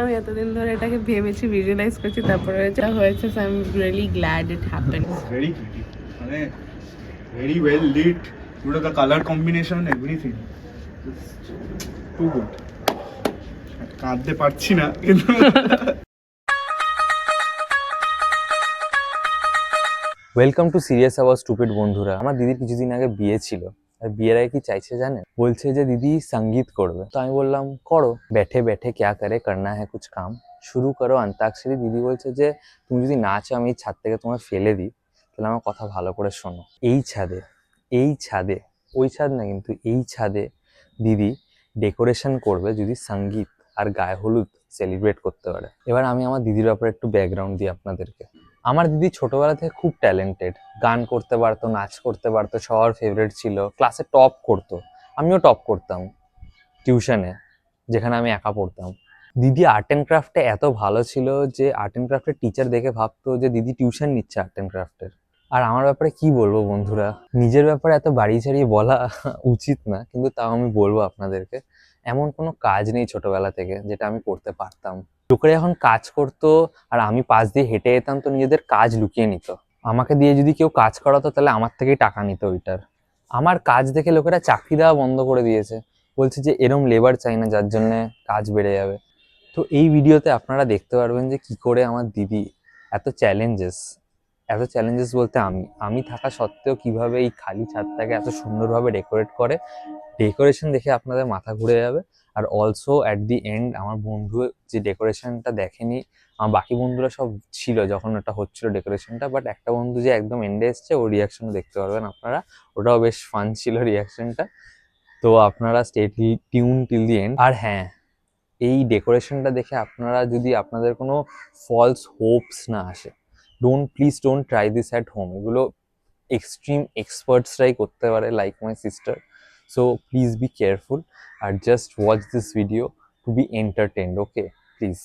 আমি এতদিন ধরে এটাকে ভেবেছি, ভিজুয়ালাইজ করছি, তারপরে এটা হয়েছে। So I am really glad it happened. Very pretty, মানে ভেরি ওয়েল লিট, পুরো the colour combination everything to good. কাঁদতে পারছি না কিন্তু welcome to serious about stupid বন্ধুরা। আমার দিদির কিছুদিন আগে বিয়ে ছিল, আর বিয়ের আগে কি চাইছে জানেন? বলছে যে দিদি সঙ্গীত করবে। তো আমি বললাম করো, ব্যাঠে ব্যাঠে ক্যা করে, করনা হ্যায় কুছ কাম, শুরু করো অন্তাক্ষরী। দিদি বলছে যে তুমি যদি নাচো আমি এই ছাদ থেকে তোমায় ফেলে দিই, তাহলে আমার কথা ভালো করে শোনো। এই ছাদে, এই ছাদে, ওই ছাদ না কিন্তু এই ছাদে দিদি ডেকোরেশন করবে যদি সঙ্গীত আর গায়ে হলুদ সেলিব্রেট করতে পারে। এবার আমি আমার দিদির ব্যাপারে একটু ব্যাকগ্রাউন্ড দিই আপনাদেরকে। আমার দিদি ছোটবেলা থেকে খুব ট্যালেন্টেড, গান করতে পারতো, নাচ করতে পারতো, সবার ফেভারিট ছিল, ক্লাসে টপ করতো, আমিও টপ করতাম টিউশনে, যেখানে আমি একা পড়তাম। দিদি আর্ট অ্যান্ড ক্রাফটে এত ভালো ছিল যে আর্ট অ্যান্ড ক্রাফটের টিচার দেখে ভাবতো যে দিদি টিউশন নিচ্ছে আর্ট অ্যান্ড ক্রাফটের। আর আমার ব্যাপারে কি বলবো বন্ধুরা, নিজের ব্যাপারে এত বাড়িয়ে ছাড়িয়ে বলা উচিত না, কিন্তু তাও আমি বলবো আপনাদেরকে, এমন কোনো কাজ নেই ছোটবেলা থেকে যেটা আমি করতে পারতাম। লোকেরা যখন কাজ করতো আর আমি পাশ দিয়ে হেঁটে যেতাম, তো নিজেদের কাজ লুকিয়ে নিত। আমাকে দিয়ে যদি কেউ কাজ করাতো তাহলে আমার থেকেই টাকা নিত ওইটার। আমার কাজ দেখে লোকেরা চাকরি দেওয়া বন্ধ করে দিয়েছে, বলছে যে এরম লেবার চাই না যার জন্য কাজ বেড়ে যাবে। তো এই ভিডিওতে আপনারা দেখতে পারবেন যে কি করে আমার দিদি এত চ্যালেঞ্জেস বলতে আমি থাকা সত্ত্বেও কিভাবে এই খালি ছাদটাকে এত সুন্দরভাবে ডেকোরেট করে। ডেকোরেশন দেখে আপনাদের মাথা ঘুরে যাবে। Are also at the end আমার বন্ধু যে ডেকোরেশনটা দেখেনি, আমার বাকি বন্ধুরা সব ছিল যখন ওটা হচ্ছিল ডেকোরেশনটা, বাট একটা বন্ধু যে একদম এন্ডে এসছে ওর রিয়াকশন দেখতে পারবেন আপনারা। ওটাও বেশ ফান ছিল রিয়াকশনটা। তো আপনারা stay tune till the end. আর হ্যাঁ, এই ডেকোরেশনটা দেখে আপনারা যদি আপনাদের কোনো ফলস হোপস না আসে, please don't try this at home. এগুলো এক্সট্রিম এক্সপার্টসরাই করতে পারে, like my sister. So please be careful আর just watch this video to be entertained, okay please.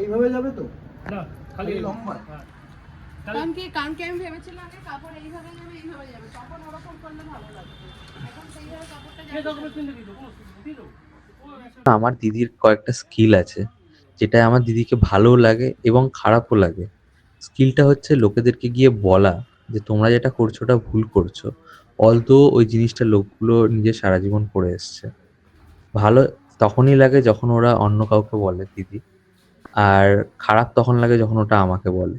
এইভাবে যাবে তো না, খালি লম্বা। কারণ কি আমি ভেবেছিলাম যে কাপড় এইভাবে যাবে, তখন ওরকম করলে ভালো লাগবে। এখন সেইভাবে কাপড়টা আমার দিদির কয়েকটা স্কিল আছে, যেটা আমার দিদিকে ভালোও লাগে এবং খারাপও লাগে। স্কিলটা হচ্ছে লোকেদেরকে গিয়ে বলা যে তোমরা যেটা করছো ওটা ভুল করছো, অলদো ওই জিনিসটা লোকগুলো নিজে সারা জীবন করে এসছে। ভালো তখনই লাগে যখন ওরা অন্য কাউকে বলে দিদি, আর খারাপ তখন লাগে যখন ওটা আমাকে বলে।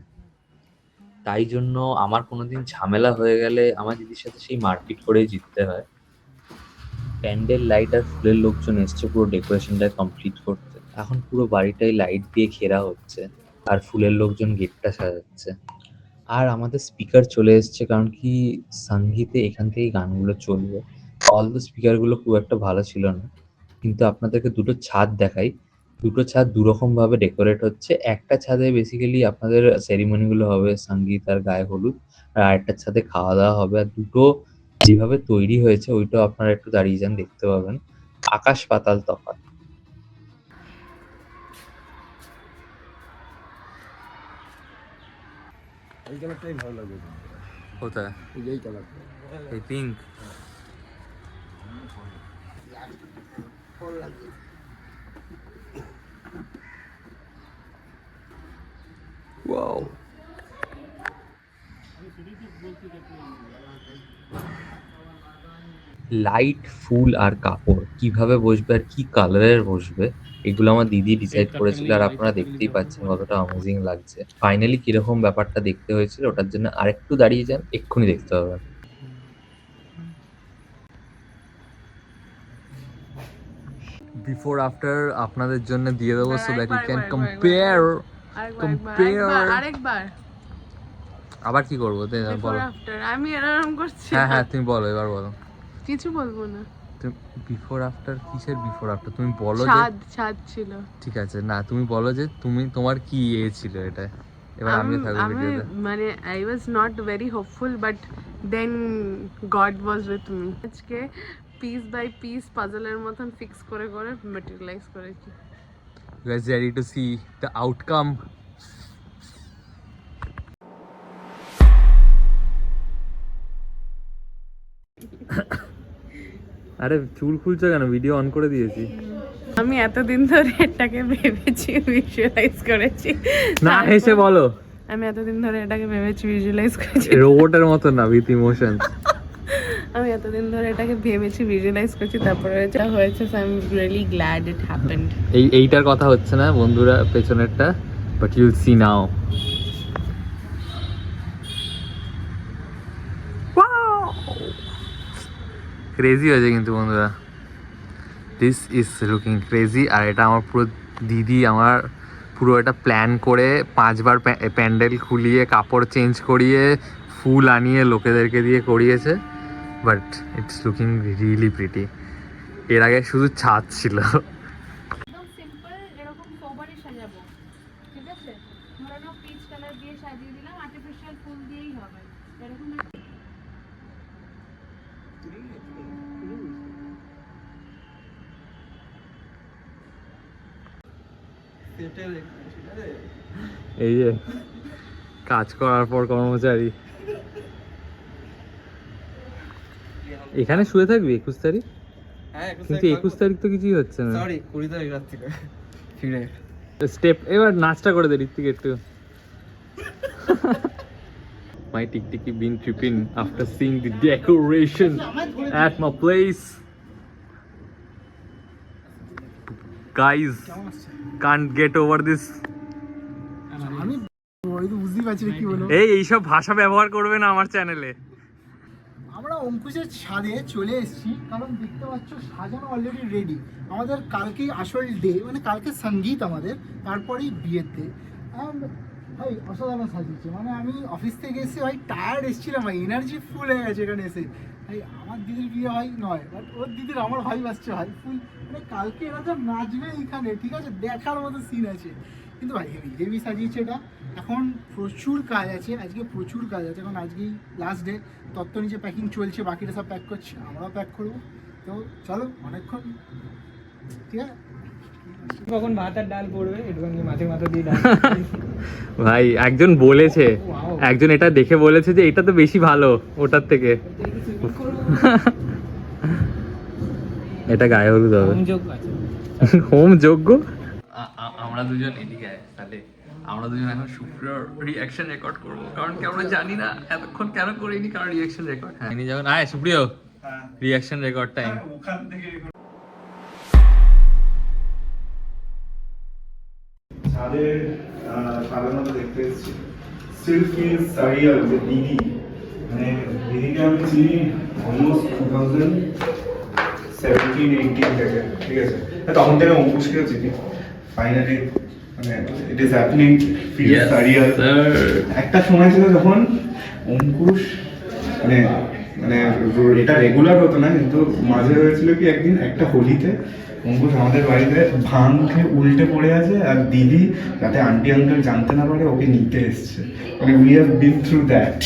তাই জন্য আমার কোনোদিন ঝামেলা হয়ে গেলে আমার দিদির সাথে সেই মারপিট করেই জিততে হয়। প্যান্ডেল লাইট আর ফুলের লোকজন এসছে পুরো ডেকোরেশনটা কমপ্লিট করতে। এখন পুরো বাড়িটাই লাইট দিয়ে ঘেরা হচ্ছে আর ফুলের লোকজন গেটটা সাজাচ্ছে। আর আমাদের স্পিকার চলে এসছে, কারণ কি সঙ্গীতে এখান থেকেই গানগুলো চলবে। অলদো স্পিকারগুলো খুব একটা ভালো ছিল না, কিন্তু আপনাদেরকে দুটো ছাদ দেখাই। দুটো ছাদ দুরকম ভাবে ডেকোরেট হচ্ছে। একটা ছাদে বেসিক্যালি আপনাদের সেরিমনি গুলো হবে সঙ্গীত আর গায়ে হলুদ, আর আরেকটা ছাদে খাওয়া দাওয়া হবে। আর দুটো যেভাবে তৈরি হয়েছে ওইটাও আপনারা একটু দাঁড়িয়ে যান, দেখতে পাবেন আকাশ পাতাল তফাৎ। এই কালারটাই ভালো লাগবে। কোথায়? এই কালারটা এই পিঙ্ক। ওয়াও, লাইট, ফুল আর কাপড় কিভাবে বসবে আর কি কালারের বসবে, এগুলো আমার দিদি ডিসাইড করেছিল। আর আপনারা দেখতেই পাচ্ছেন কতটা অ্যামেজিং লাগছে। ফাইনালি কিরকম ব্যাপারটা দেখতে হয়েছিল, ওটার জন্য আরেকটু দাঁড়িয়ে যান, এক্ষুনি দেখতে পাবেন। বিফোর আফটার আপনাদের জন্য দিয়ে দেবো, so that you can compare. আরেকবার আবার কি করবো বলো? আফটার আমি এরকম করছি। হ্যাঁ হ্যাঁ, তুমি বলো, এবার বলো। কিছু বলবো না। বিফোর আফটার কিসের বিফোর আফটার? তুমি বলো যে ছাদ ছিল। ঠিক আছে, না তুমি বলো যে তোমার কি ছিল এটা। এবার আমি থাকবো ভিডিওতে। মানে I was not very hopeful, but then God was with me. আজকে পিস বাই পিস পাজলের মতন ফিক্স করে করে ম্যাটেরিয়ালাইজ করেছি। You guys ready to see the outcome? আরে চুল খুলছো কেন? ভিডিও অন করে দিয়েছি। আমি এতদিন ধরে এটাকে ভেবেছি, ভিজুয়ালাইজ করেছি। না হেসে বলো। আমি এতদিন ধরে এটাকে ভেবেছি, ভিজুয়ালাইজ করেছি। রোবটের মতো না, উইথ ইমোশন। আমি এতদিন ধরে এটাকে ভেবেছি, ভিজুয়ালাইজ করেছি, তারপরে যা হয়েছে, so I am really glad it happened. এইটার কথা হচ্ছে না বন্ধুরা, পেছনেরটা, but you'll see now. Crazy হয়েছে কিন্তু বন্ধুরা, দিস ইজ লুকিং ক্রেজি। আর এটা আমার পুরো দিদি আমার পুরো এটা প্ল্যান করে 5 বার প্যান্ডেল খুলিয়ে কাপড় চেঞ্জ করিয়ে ফুল আনিয়ে লোকেদেরকে দিয়ে করিয়েছে, but it's looking really pretty. এর আগে শুধু ছাদ ছিল। একদম সিম্পল এরকম সোবারই সাজাবো, ঠিক আছে? ধরে নাও পিচ কালার দিয়ে সাজিয়ে দিলাম, আর্টিফিশিয়াল ফুল দিয়েই হবে এরকম। এই যে কাজ করার পর কর্মচারী এখানে শুয়ে থাকবি 21 তারিখ? হ্যাঁ, কিন্তু 21 তারিখ তো কিছুই হচ্ছে না। সরি 20 তারিখ রাত থেকে ফিরে। স্টেপ এবার নাচটা করে দে ঋত্বিক একটু। My tiktiki been tripping after seeing the decoration at my place. Guys, can't get over this. আমি বুঝতেই পারছি না কি বলবো। এইসব ভাষা ব্যবহার করবে না আমার চ্যানেলে। আমরা অঙ্কুশের ছাদে চলে এসেছি, কারণ দেখতে পাচ্ছ সাজানো অলরেডি রেডি। আমাদের কালকেই আসল ডে, মানে কালকে সঙ্গীত আমাদের, তারপরেই বিয়েতে। ভাই অসাধারণ সাজিয়েছে, মানে আমি অফিস থেকে এসে ভাই টায়ার্ড এসেছিলাম, ভাই এনার্জি ফুল হয়ে গেছে এখানে এসে। ভাই আমার দিদির বিয়ে ভাই নয়, বাট ওর দিদির আমার ভাই আসছে ভাই ফুল, মানে কালকে এরা তো নাচবে এইখানে, ঠিক আছে, দেখার মতো সিন আছে। কিন্তু ভাই হেভি হেভি সাজিয়েছে এটা। এখন প্রচুর কাজ আছে, আজকে প্রচুর কাজ আছে, এখন আজকেই লাস্ট ডে। তত্ত্ব নিচে প্যাকিং চলছে, বাকিটা সব প্যাক করছে, আমরাও প্যাক করবো। তো চলো অনেকক্ষণ, ঠিক আছে। কখন ভাত আর ডাল পড়বে একটুখানি মাছের মাথা দিয়ে ডাল। ভাই একজন বলেছে, একজন এটা দেখে বলেছে যে এটা তো বেশি ভালো ওটার থেকে। এটা গায়ে হলুদ হবে, সংযোগ আছে। হোম যজ্ঞ। আমরা দুজন এদিকে আয়, তাহলে আমরা দুজন এখন সুপ্রিয়র রিঅ্যাকশন রেকর্ড করব, কারণ কি আমরা জানি না এতক্ষণ কেন করিনি, কারণ রিঅ্যাকশন রেকর্ড। হ্যাঁ ইনি যখন আয় সুপ্রিয়, রিঅ্যাকশন রেকর্ড টাইম। ওখান থেকে ছাদের সাধারণত দেখতে এসেছি স্টিল ফিল সারিয়াল যে দিদি, মানে দিদিকে আমি চিনি অলমোস্ট 2017-18 থেকে, ঠিক আছে? তখন থেকে অঙ্কুশকেও চিনি। ফাইনালি মানে it is happening, feel surreal. একটা সময় ছিল যখন অঙ্কুশ মানে মানে এটা রেগুলার হতো না, কিন্তু মাঝে হয়েছিল কি একদিন একটা হোলিতে অঙ্কুশ আমাদের বাড়িতে ভাঙ খেয়ে উল্টে পড়ে আছে, আর দিদি যাতে আন্টি আঙ্কেল জানতে না পারে ওকে নিতে এসছে। মানে we have been through that.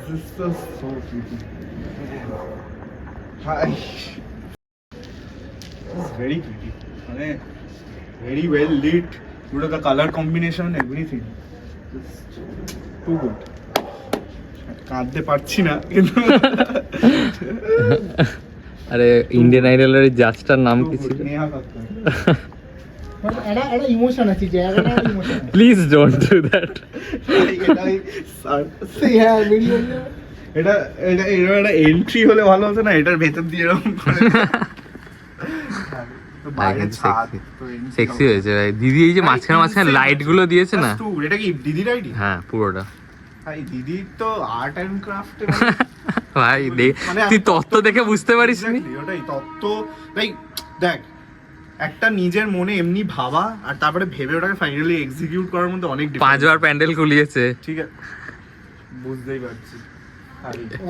This is so pretty. Hi. This is very pretty. মানে very well lit. Look at the color combination, everything. Just too good. কাঁদতে পারছি না কিন্তু। আরে ইন্ডিয়ান আইডলের জাজটার নাম কি ছিল? নেহা কাক্কর। একটা ইমোশন আছে, জায়গাটা emotion. Please don't do that. হ্যাঁ ভিডিও এটা এটা এরকম একটা এন্ট্রি হলে ভালো হতো না, এটার ভেতর দিয়ে এরকম করে। সেক্সি হয়েছে ভাই। দিদি এই যে মাঝখানে মাঝখানে লাইট গুলো দিয়েছে না, এটা কি দিদির আইডি? হ্যাঁ পুরোটা। ভাই দিদির তো আর্ট এন্ড ক্রাফট ভাই তুই তত্ত্ব দেখে বুঝতে পারিস নি? ওটাই তত্ত্ব। ভাই দেখ, একটা নিজের মনে এমনি ভাবা আর তারপরে ভেবে ওটাকে ফাইনালি এক্সিকিউট করার মধ্যে অনেক 5 বার প্যান্ডেল খুলিয়েছে, ঠিক আছে, বুঝতেই পারছি।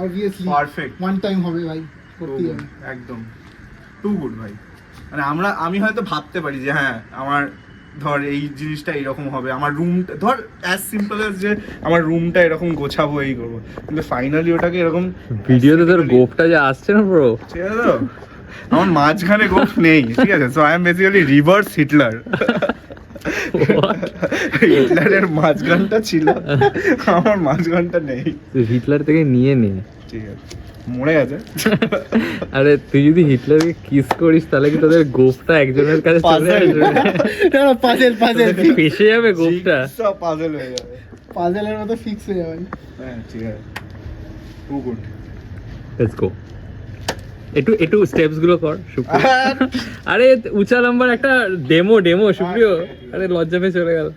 অবভিয়াসলি পারফেক্ট, ওয়ান টাইম হবে ভাই, করতেই হবে একদম টু গুড ভাই। মানে আমি হয়তো ভাবতে পারি যে হ্যাঁ আমার ধর এই জিনিসটা এরকম হবে, আমার রুমটা ধর অ্যাজ সিম্পল অ্যাজ যে আমার রুমটা এরকম গোছাবো এই করবো, কিন্তু ফাইনালি ওটাকে এরকম ভিডিওতে তোর গোপটা যে আসছে না ব্রো, ঠিক আছে তো? আমার মাঝখানে গোপ নেই, ঠিক আছে? So I am basically reverse Hitler. হিটলারের মাঝখানটা ছিল, আমার মাঝখানটা নেই। তুই হিটলার থেকে নিয়ে নে। ঠিক আছে, মরে গেছে। আরে তুই যদি হিটলারকে কিস করিস তাহলে কি তোদের গোফটা একজনের কাছে চলে আসবে? পাজেল তোদের ফেসে যাবে গোফটা। সব পাজল হয়ে যাবে। পাজেলের মতো ফিক্স হয়ে যাবে। হ্যাঁ ঠিক আছে, টু গুড। Let's go. একটু স্টেপস গুলো কর সুপ্রিয়। আরে উঁচা নাম্বার একটা ডেমো সুপ্রিয়। আরে লজ্জা পেয়ে চলে গেল।